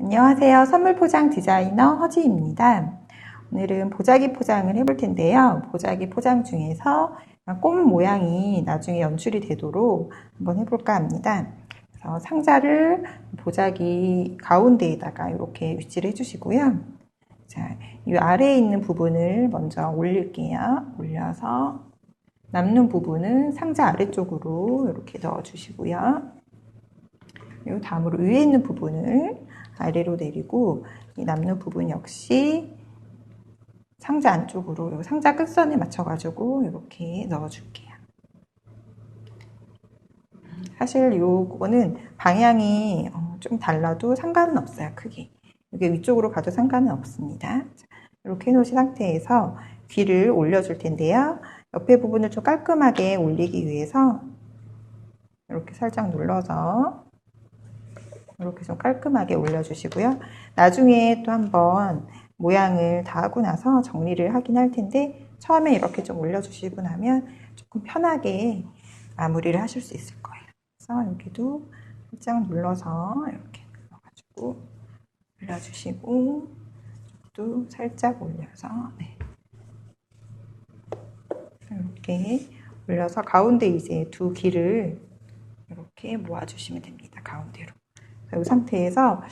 안녕하세요. 선물 포장 디자이너 허지입니다. 오늘은 보자기 포장을 해볼 텐데요. 보자기 포장 중에서 꽃 모양이 나중에 연출이 되도록 한번 해볼까 합니다. 그래서 상자를 보자기 가운데에다가 이렇게 위치를 해주시고요. 자, 이 아래에 있는 부분을 먼저 올릴게요. 올려서 남는 부분은 상자 아래쪽으로 이렇게 넣어주시고요. 그리고 다음으로 위에 있는 부분을 아래로 내리고 이 남는 부분 역시 상자 안쪽으로 상자 끝선에 맞춰가지고 이렇게 넣어줄게요. 사실 요거는 방향이 좀 달라도 상관은 없어요. 크게. 이게 위쪽으로 가도 상관은 없습니다. 이렇게 해놓으신 상태에서 귀를 올려줄 텐데요. 옆에 부분을 좀 깔끔하게 올리기 위해서 이렇게 살짝 눌러서 이렇게 좀 깔끔하게 올려주시고요. 나중에 또 한번 모양을 다 하고 나서 정리를 하긴 할 텐데 처음에 이렇게 좀 올려주시고 나면 조금 편하게 마무리를 하실 수 있을 거예요. 그래서 여기도 살짝 눌러서 이렇게 눌러가지고 올려주시고 또 살짝 올려서 이렇게 올려서 가운데 이제 두 귀를 이렇게 모아주시면 됩니다. 가운데로. 이 상태에서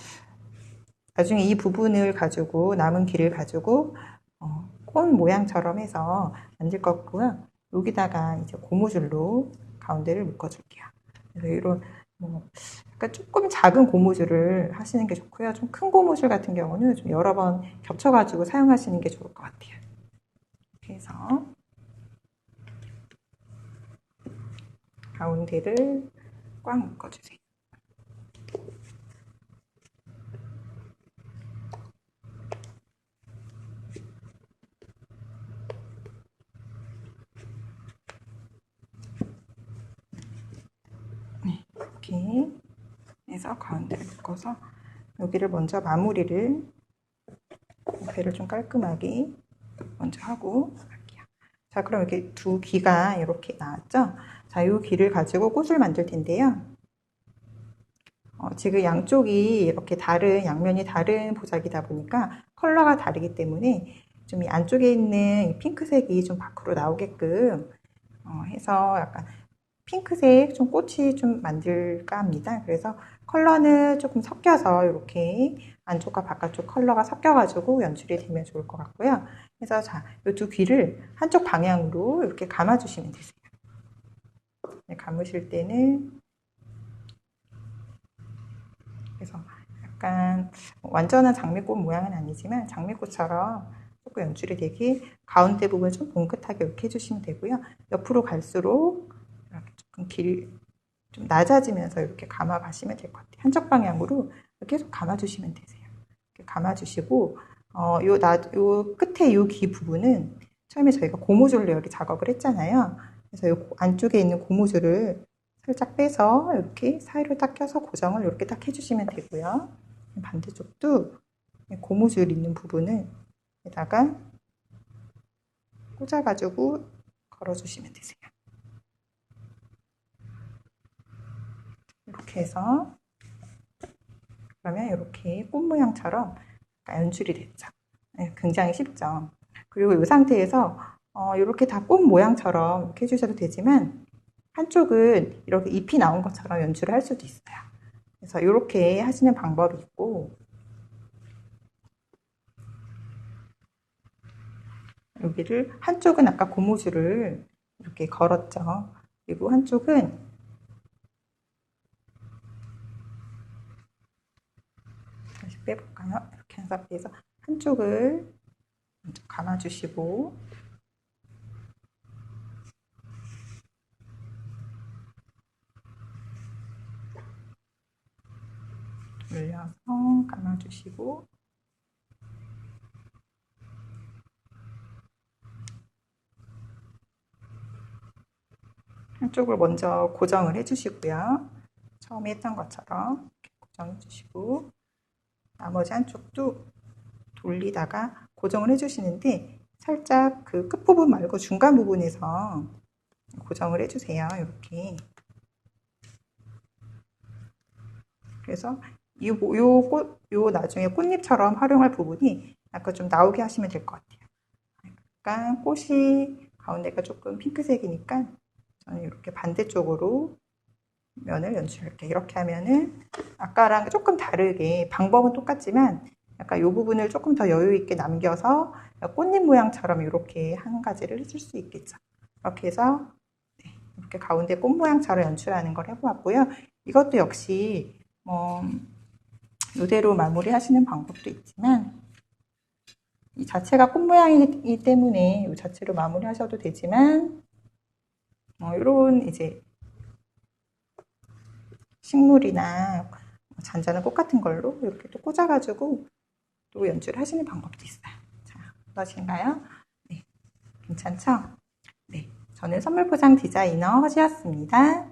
나중에 이 부분을 가지고 남은 길을 가지고 꽃 모양처럼 해서 만들 거고요. 여기다가 이제 고무줄로 가운데를 묶어줄게요. 그래서 이런 약간 조금 작은 고무줄을 하시는 게 좋고요. 좀 큰 고무줄 같은 경우는 좀 여러 번 겹쳐가지고 사용하시는 게 좋을 것 같아요. 이렇게 해서 가운데를 꽉 묶어주세요. 이렇게 해서 가운데를 묶어서 여기를 먼저 마무리를 배를 좀 깔끔하게 먼저 하고 갈게요. 자, 그럼 이렇게 두 귀가 이렇게 나왔죠? 자, 이 귀를 가지고 꽃을 만들 텐데요. 지금 양쪽이 이렇게 양면이 다른 보자기다 보니까 컬러가 다르기 때문에 좀 이 안쪽에 있는 이 핑크색이 좀 밖으로 나오게끔 해서 약간 핑크색 좀 꽃이 좀 만들까 합니다. 그래서 컬러는 조금 섞여서 이렇게 안쪽과 바깥쪽 컬러가 섞여가지고 연출이 되면 좋을 것 같고요. 그래서 자, 이 두 귀를 한쪽 방향으로 이렇게 감아주시면 되세요. 감으실 때는 그래서 약간 완전한 장미꽃 모양은 아니지만 장미꽃처럼 조금 연출이 되게 가운데 부분 좀 봉긋하게 이렇게 해주시면 되고요. 옆으로 갈수록 이렇게 조금 길이 좀 낮아지면서 이렇게 감아가시면 될 것 같아요. 한쪽 방향으로 계속 감아주시면 되세요. 이렇게 감아주시고 요 끝에 요 귀 부분은 처음에 저희가 고무줄로 여기 작업을 했잖아요. 그래서 요 안쪽에 있는 고무줄을 살짝 빼서 이렇게 사이로 딱 껴서 고정을 이렇게 딱 해주시면 되고요. 반대쪽도 고무줄 있는 부분을 에다가 꽂아가지고 걸어주시면 되세요. 이렇게 해서 그러면 이렇게 꽃 모양처럼 연출이 됐죠. 굉장히 쉽죠. 그리고 이 상태에서 이렇게 다 꽃 모양처럼 이렇게 해주셔도 되지만 한쪽은 이렇게 잎이 나온 것처럼 연출을 할 수도 있어요. 그래서 이렇게 하시는 방법이 있고 여기를 한쪽은 아까 고무줄을 이렇게 걸었죠. 그리고 한쪽은 다시 빼볼까요? 이렇게 한 상태에서 한쪽을 먼저 감아주시고 돌려서 감아주시고 한쪽을 먼저 고정을 해주시고요. 처음에 했던 것처럼 이렇게 고정해주시고 나머지 한쪽도 돌리다가 고정을 해주시는데 살짝 그 끝부분 말고 중간 부분에서 고정을 해주세요. 이렇게. 그래서 요 나중에 꽃잎처럼 활용할 부분이 약간 좀 나오게 하시면 될 것 같아요. 약간 꽃이 가운데가 조금 핑크색이니까 저는 이렇게 반대쪽으로 면을 연출할게요. 이렇게 하면은 아까랑 조금 다르게 방법은 똑같지만 약간 이 부분을 조금 더 여유 있게 남겨서 꽃잎 모양처럼 이렇게 한 가지를 해줄 수 있겠죠. 이렇게 해서 이렇게 가운데 꽃 모양처럼 연출하는 걸 해보았고요. 이것도 역시 뭐 이대로 마무리 하시는 방법도 있지만 이 자체가 꽃 모양이기 때문에 이 자체로 마무리 하셔도 되지만 이런 이제 식물이나 잔잔한 꽃 같은 걸로 이렇게 또 꽂아가지고 또 연출하시는 방법도 있어요. 자, 어떠신가요? 네, 괜찮죠? 네, 저는 선물 포장 디자이너 허지였습니다.